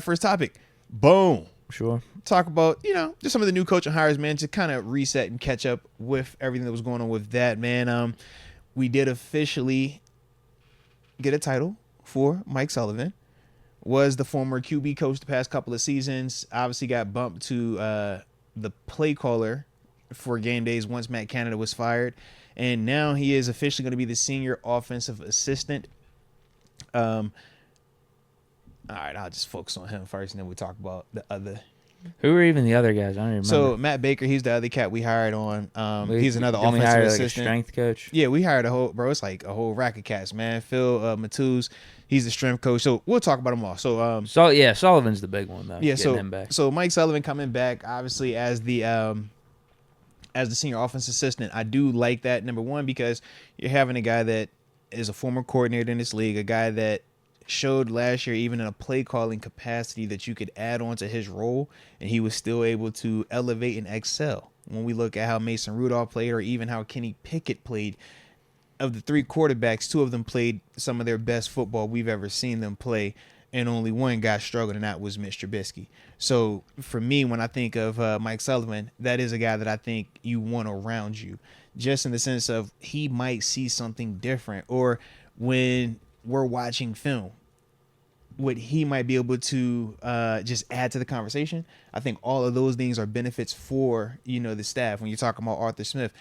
First topic. Boom. Sure. Talk about, just some of the new coaching hires, man, to kind of reset and catch up with everything that was going on with that, man. We did officially get a title for Mike Sullivan. Was the former QB coach the past couple of seasons. Obviously got bumped to the play caller for game days once Matt Canada was fired. And now he is officially going to be the senior offensive assistant. All right, I'll just focus on him first, and then we'll talk about the other. Who were even the other guys? I don't even remember. So Matt Baker, he's the other cat we hired on. He's another offensive assistant. Like a strength coach. Yeah, we hired it's like a whole rack of cats, man. Phil Matuz, he's the strength coach. So we'll talk about them all. So Sullivan's the big one though. Yeah, him back. So Mike Sullivan coming back, obviously as the senior offensive assistant. I do like that, number one, because you're having a guy that is a former coordinator in this league, a guy that showed last year, even in a play calling capacity, that you could add on to his role and he was still able to elevate and excel. When we look at how Mason Rudolph played, or even how Kenny Pickett played, of the three quarterbacks, two of them played some of their best football we've ever seen them play, and only one guy struggled, and that was Mr. Trubisky. So for me, when I think of Mike Sullivan, that is a guy that I think you want around you, just in the sense of he might see something different, or when we're watching film, what he might be able to just add to the conversation. I think all of those things are benefits for, the staff. When you're talking about Arthur Smith,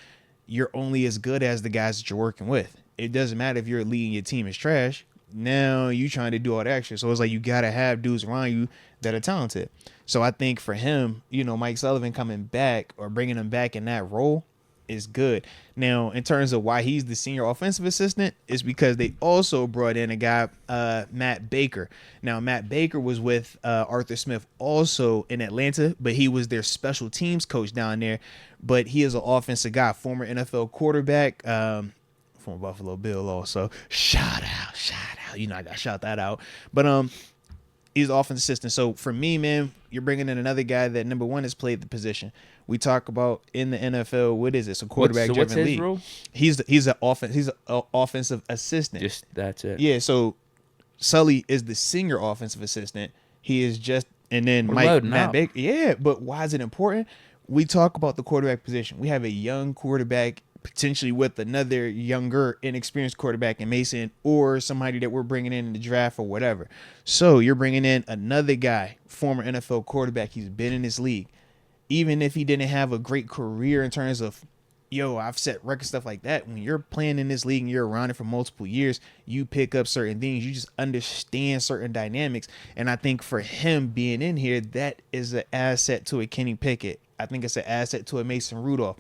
you're only as good as the guys that you're working with. It doesn't matter if you're leading your team is trash. Now you trying to do all the extra. So it's like you got to have dudes around you that are talented. So I think for him, Mike Sullivan coming back or bringing him back in that role is good. Now, in terms of why he's the senior offensive assistant, is because they also brought in a guy, Matt Baker. Now, Matt Baker was with Arthur Smith also in Atlanta, but he was their special teams coach down there. But he is an offensive guy, former NFL quarterback, former Buffalo Bill also. Shout out. I got to shout that out. But he's an offensive assistant. So for me, man, you're bringing in another guy that, number one, has played the position. We talk about in the NFL, what is this? A quarterback-driven league. His role? He's an offensive assistant. Just that's it. Yeah. So Sully is the senior offensive assistant. He is just, and then Matt Baker. Yeah, but why is it important? We talk about the quarterback position. We have a young quarterback, potentially with another younger, inexperienced quarterback in Mason, or somebody that we're bringing in the draft or whatever. So you're bringing in another guy, former NFL quarterback. He's been in this league. Even if he didn't have a great career in terms of, I've set record stuff like that. When you're playing in this league and you're around it for multiple years, you pick up certain things. You just understand certain dynamics. And I think for him being in here, that is an asset to a Kenny Pickett. I think it's an asset to a Mason Rudolph.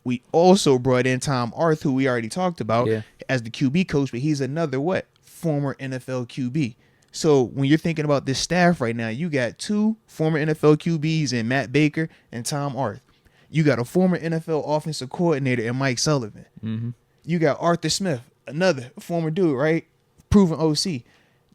We also brought in Tom Arth, who we already talked about, as the QB coach, but he's another former NFL QB. So when you're thinking about this staff right now, you got two former NFL QBs in Matt Baker and Tom Arth. You got a former NFL offensive coordinator in Mike Sullivan. Mm-hmm. You got Arthur Smith, another former dude, right? Proven OC.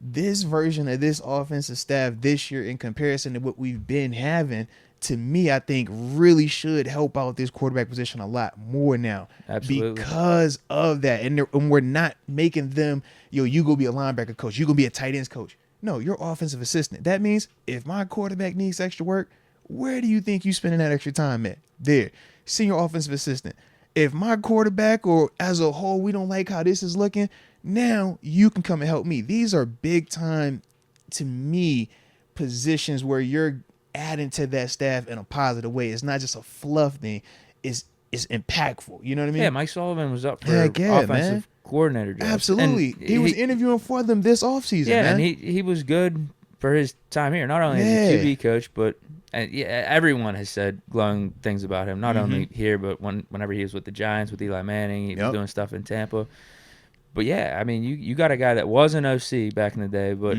This version of this offensive staff this year, in comparison to what we've been having, to me, I think really should help out this quarterback position a lot more now. Absolutely. Because of that. And we're not making them, you go be a linebacker coach. You go be a tight ends coach. No, you're offensive assistant. That means if my quarterback needs extra work, where do you think you spending that extra time at? There. Senior offensive assistant. If my quarterback, or as a whole, we don't like how this is looking, now you can come and help me. These are big time, to me, positions where you're adding to that staff in a positive way. It's not just a fluff thing. It's impactful. You know what I mean? Yeah, Mike Sullivan was up for offensive coordinator job. Absolutely. And he was interviewing for them this offseason, man. And he was good for his time here, not only as a QB coach, but everyone has said glowing things about him, not only here, but whenever he was with the Giants, with Eli Manning, he was doing stuff in Tampa. But yeah, I mean, you got a guy that was an OC back in the day, but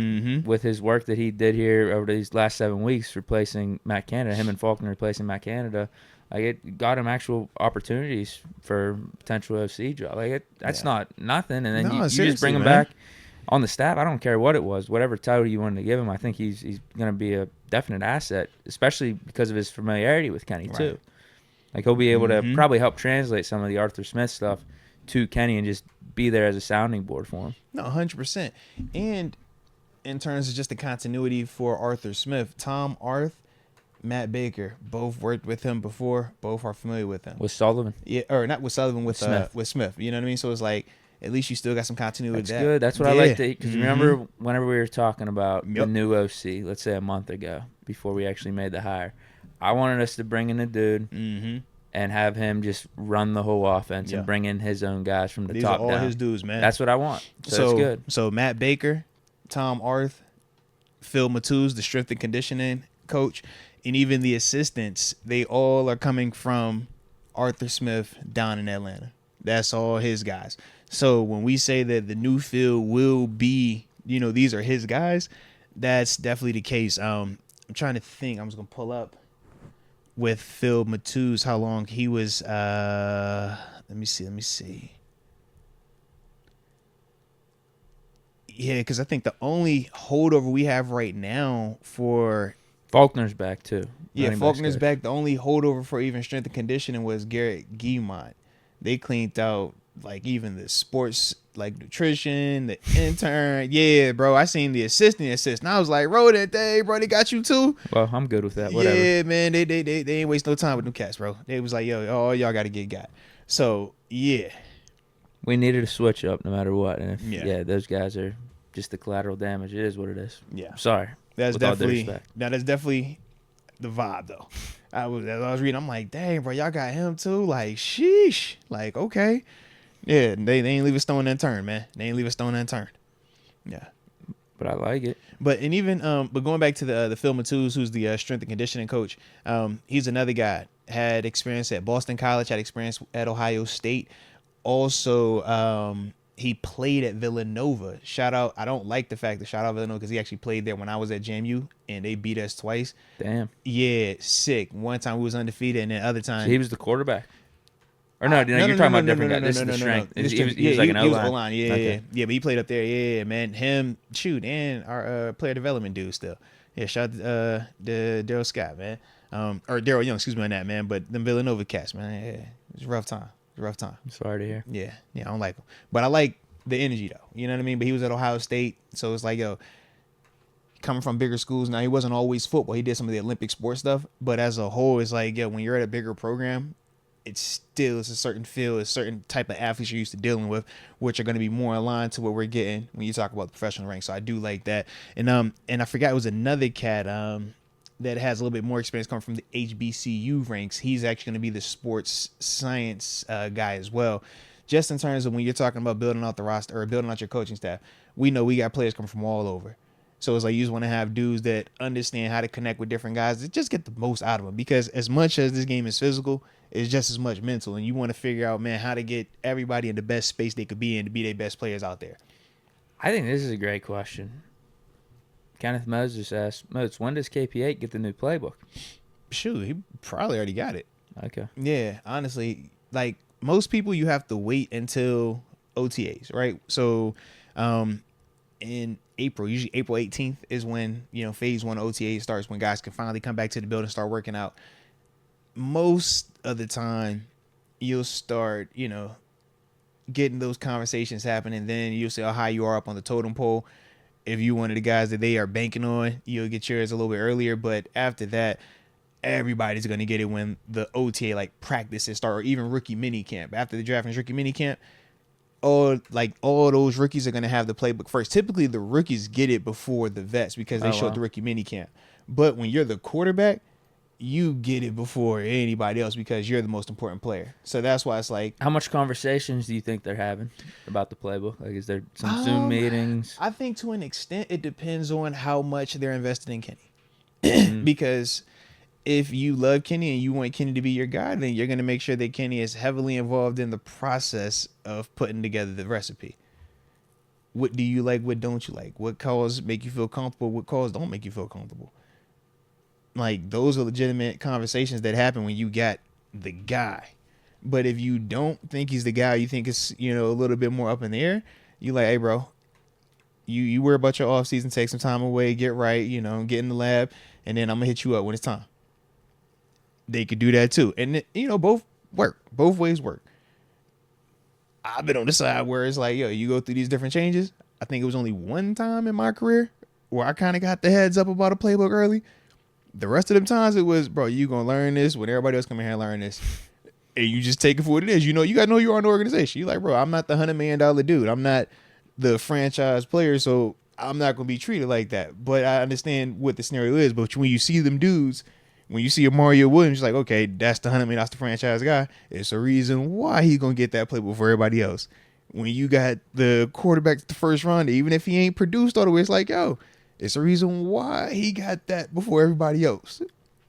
with his work that he did here over these last 7 weeks, replacing Matt Canada, him and Faulkner replacing Matt Canada, like it got him actual opportunities for potential OC job. Like that's not nothing, and then you just bring him back on the staff. I don't care what it was, whatever title you wanted to give him. I think he's going to be a definite asset, especially because of his familiarity with Kenny too. Like he'll be able to probably help translate some of the Arthur Smith stuff to Kenny and just be there as a sounding board for him. No, 100%. And in terms of just the continuity for Arthur Smith, Tom Arth, Matt Baker, both worked with him before. Both are familiar with him. With Sullivan? Yeah, or not with Sullivan, with Smith. With Smith. You know what I mean? So it's like, at least you still got some continuity That's with that. good. That's what I like to eat. Because remember whenever we were talking about the new OC, let's say a month ago, before we actually made the hire, I wanted us to bring in a dude and have him just run the whole offense and bring in his own guys from the These top are all down. his dudes, man. That's what I want. So it's good. So Matt Baker, Tom Arth, Phil Matthews, the strength and conditioning coach, and even the assistants, they all are coming from Arthur Smith down in Atlanta. That's all his guys. So when we say that the new Phil will be, these are his guys, that's definitely the case. I'm trying to think. I'm just going to pull up with Phil Matthews how long he was. Let me see. Yeah, because I think the only holdover we have right now for Faulkner's back too. Yeah, Faulkner's back. The only holdover for even strength and conditioning was Garrett Guimont. They cleaned out like even the sports, like nutrition, the intern. Yeah, bro. I seen the assistant. And I was like, roll that day, bro. They got you too. Well, I'm good with that. Whatever. Yeah, man. They ain't waste no time with them cats, bro. They was like, yo, all y'all got to get got. So yeah, we needed a switch up no matter what. And if, those guys are just the collateral damage. It is what it is. Yeah. Sorry. That's definitely the vibe though. I was reading. I'm like, dang, bro, y'all got him too. Like, sheesh. Like, okay. Yeah, they ain't leave a stone unturned, man. They ain't leave a stone unturned. Yeah. But I like it. But going back to the Phil Matthews, who's the strength and conditioning coach, he's another guy. Had experience at Boston College, had experience at Ohio State. Also, he played at Villanova. Shout out. I don't like the fact that shout out Villanova because he actually played there when I was at JMU and they beat us twice. Damn. Yeah, sick. One time we was undefeated and the other time. So he was the quarterback? Or no, you're talking about a different guy. This is the strength. He was like an O-line. Yeah, okay. Yeah, but he played up there. Yeah, man. Him, and our player development dude still. Yeah, shout out to Daryl Scott, man. Or Daryl Young, excuse me on that, man. But them Villanova cats, man. Yeah, it was a rough time. I'm sorry to hear. Yeah, I don't like him. But I like the energy, though. You know what I mean? But he was at Ohio State, so it's like, yo, coming from bigger schools. Now, he wasn't always football. He did some of the Olympic sports stuff. But as a whole, it's like, yo, when you're at a bigger program, it's a certain feel, a certain type of athletes you're used to dealing with, which are going to be more aligned to what we're getting when you talk about the professional ranks. So I do like that. And I forgot it was another cat that has a little bit more experience coming from the HBCU ranks. He's actually going to be the sports science guy as well. Just in terms of when you're talking about building out the roster or building out your coaching staff, we know we got players coming from all over. So it's like you just want to have dudes that understand how to connect with different guys to just get the most out of them. Because as much as this game is physical, it's just as much mental. And you want to figure out, man, how to get everybody in the best space they could be in to be their best players out there. I think this is a great question. Kenneth Moses asked, Moats, when does KP8 get the new playbook? Shoot, he probably already got it. Okay. Yeah, honestly, like most people, you have to wait until OTAs, right? So in April, usually April 18th is when, phase 1 OTA starts, when guys can finally come back to the building and start working out. Most of the time, you'll start, getting those conversations happening. Then you'll see how high you are up on the totem pole. If you're one of the guys that they are banking on, you'll get yours a little bit earlier. But after that, everybody's going to get it when the OTA, like, practices start, or even rookie mini camp. After the draft and rookie mini camp, all those rookies are going to have the playbook first. Typically, the rookies get it before the vets because they showed the rookie mini camp. But when you're the quarterback, you get it before anybody else because you're the most important player. So that's why it's like... How much conversations do you think they're having about the playbook? Like, is there some Zoom meetings? I think to an extent, it depends on how much they're invested in Kenny. Because if you love Kenny and you want Kenny to be your guy, then you're going to make sure that Kenny is heavily involved in the process of putting together the recipe. What do you like? What don't you like? What calls make you feel comfortable? What calls don't make you feel comfortable? Like, those are legitimate conversations that happen when you got the guy. But if you don't think he's the guy, you think it's, a little bit more up in the air, you like, hey, bro, you worry about your off season, take some time away, get right, get in the lab, and then I'm going to hit you up when it's time. They could do that too. And, both work. Both ways work. I've been on the side where it's like, yo, you go through these different changes. I think it was only one time in my career where I kind of got the heads up about a playbook early. The rest of them times it was, bro, you gonna learn this when everybody else come in here and learn this. And you just take it for what it is. You know, you gotta know you are an organization. You're like, bro, I'm not the $100 million dude. I'm not the franchise player, so I'm not gonna be treated like that. But I understand what the scenario is. But when you see them dudes, when you see a Mario Williams, you're like, okay, that's the $100 million, that's the franchise guy. It's a reason why he's gonna get that playbook for everybody else. When you got the quarterback the first round, even if he ain't produced all the way, it's like, yo, it's a reason why he got that before everybody else.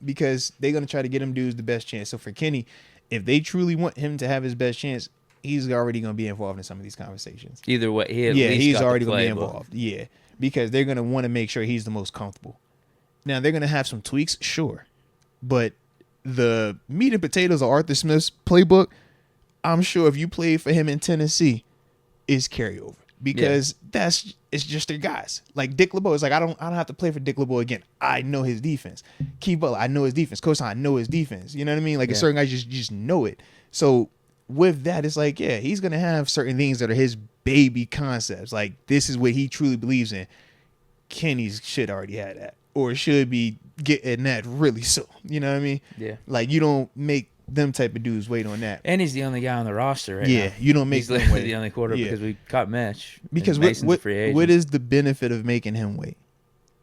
Because they're going to try to get him dudes the best chance. So for Kenny, if they truly want him to have his best chance, he's already going to be involved in some of these conversations. Either way, he's already going to be involved. Yeah, because they're going to want to make sure he's the most comfortable. Now, they're going to have some tweaks, sure. But the meat and potatoes of Arthur Smith's playbook, I'm sure if you played for him in Tennessee, is carryover. Because it's just their guys. Like Dick LeBeau is like, I don't have to play for Dick LeBeau again. I know his defense. Keith Butler, I know his defense. Coach, I know his defense. You know what I mean? Like a certain guys just know it. So with that, it's like, yeah, he's gonna have certain things that are his baby concepts. Like this is what he truly believes in. Kenny's should already have that, or should be getting that really soon. You know what I mean? Yeah. Like you don't make them type of dudes wait on that. And he's the only guy on the roster right now. Yeah, you don't make he's them wait. The only quarterback because we cut Mitch. Because what is the benefit of making him wait?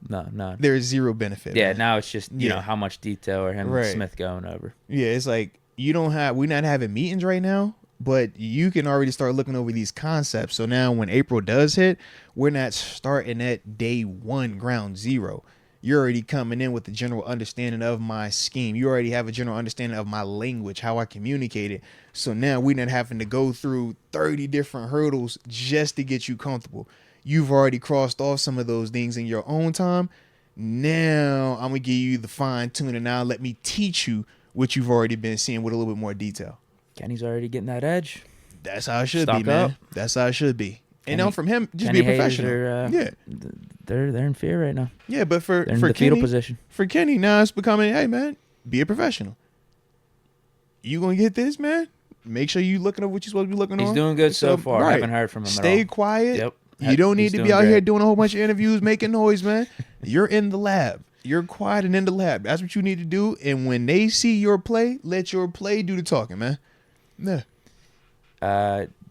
No. There's zero benefit. Yeah, man. now it's just you know how much detail are him and Smith going over. Yeah, it's like we're not having meetings right now, but you can already start looking over these concepts. So now when April does hit, we're not starting at day one, ground zero. You're already coming in with the general understanding of my scheme. You already have a general understanding of my language, how I communicate it. So now we're not having to go through 30 different hurdles just to get you comfortable. You've already crossed off some of those things in your own time. Now I'm going to give you the fine tuning. Now let me teach you what you've already been seeing with a little bit more detail. Kenny's already getting that edge. That's how it should be, man. That's how it should be. And now from him, just Kenny be a professional. They're in fear right now. Yeah, but for the Kenny, fetal position. For Kenny, now it's becoming, hey man, be a professional. You gonna get this, man? Make sure you looking at what you're supposed to be looking on. He's doing good so far. Right. I haven't heard from him Stay at all. quiet. Yep. You don't need to be out great. here doing a whole bunch of interviews, making noise, man. You're in the lab. You're quiet and in the lab. That's what you need to do. And when they see your play, let your play do the talking, man. Yeah.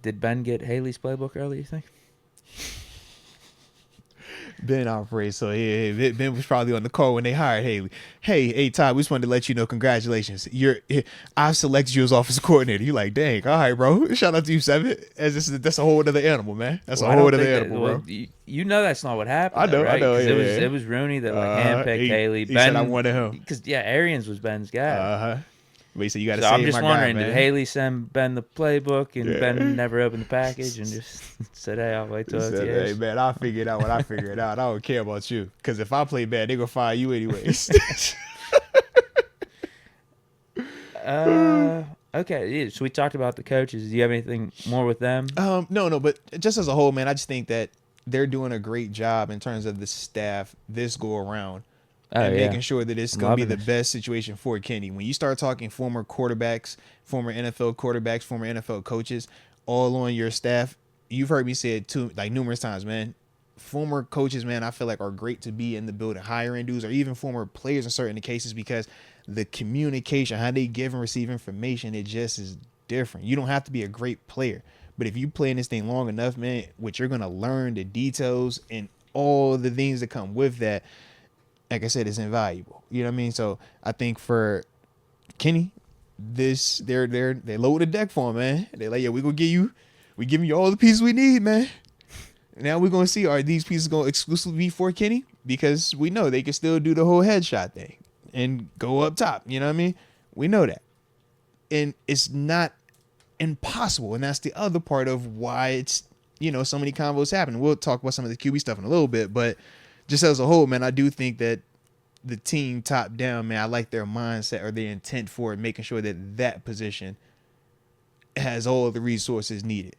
Did Ben get Haley's playbook early, you think? Ben operates, so yeah, Ben was probably on the call when they hired Haley. Hey, Todd, we just wanted to let you know, congratulations. I've selected you as offensive coordinator. You like, dang, all right, bro. Shout out to you, Seven. That's a whole other animal, man. That's a whole other animal, bro. You know that's not what happened. I know, right? I know. Yeah, it was Rooney that handpicked Haley. He Ben, said I wanted him because Arians was Ben's guy. But he said you got to so save I'm just my wondering, guy, did man. Haley send Ben the playbook and Ben never opened the package and just said, hey, I'll wait till it's Hey, man, I'll figure it out when I figure it out. I don't care about you. Because if I play bad, they're going to fire you anyways. Okay, yeah, so we talked about the coaches. Do you have anything more with them? No, but just as a whole, man, I just think that they're doing a great job in terms of the staff this go around. Making sure that it's going to be the best situation for Kenny. When you start talking former quarterbacks, former NFL quarterbacks, former NFL coaches, all on your staff, you've heard me say it too, like numerous times, man. Former coaches, man, I feel like are great to be in the building, hiring dudes, or even former players in certain cases, because the communication, how they give and receive information, it just is different. You don't have to be a great player, but if you play in this thing long enough, man, what you're going to learn, the details and all the things that come with that, like I said, it's invaluable. You know what I mean? So I think for Kenny, they load the deck for him, man. They're like, yeah, we giving you all the pieces we need, man. Now we're gonna see, are these pieces gonna exclusively be for Kenny? Because we know they can still do the whole headshot thing and go up top. You know what I mean? We know that. And it's not impossible. And that's the other part of why it's, so many combos happen. We'll talk about some of the QB stuff in a little bit, but just as a whole, man, I do think that the team top down, man, I like their mindset or their intent for it, making sure that position has all the resources needed.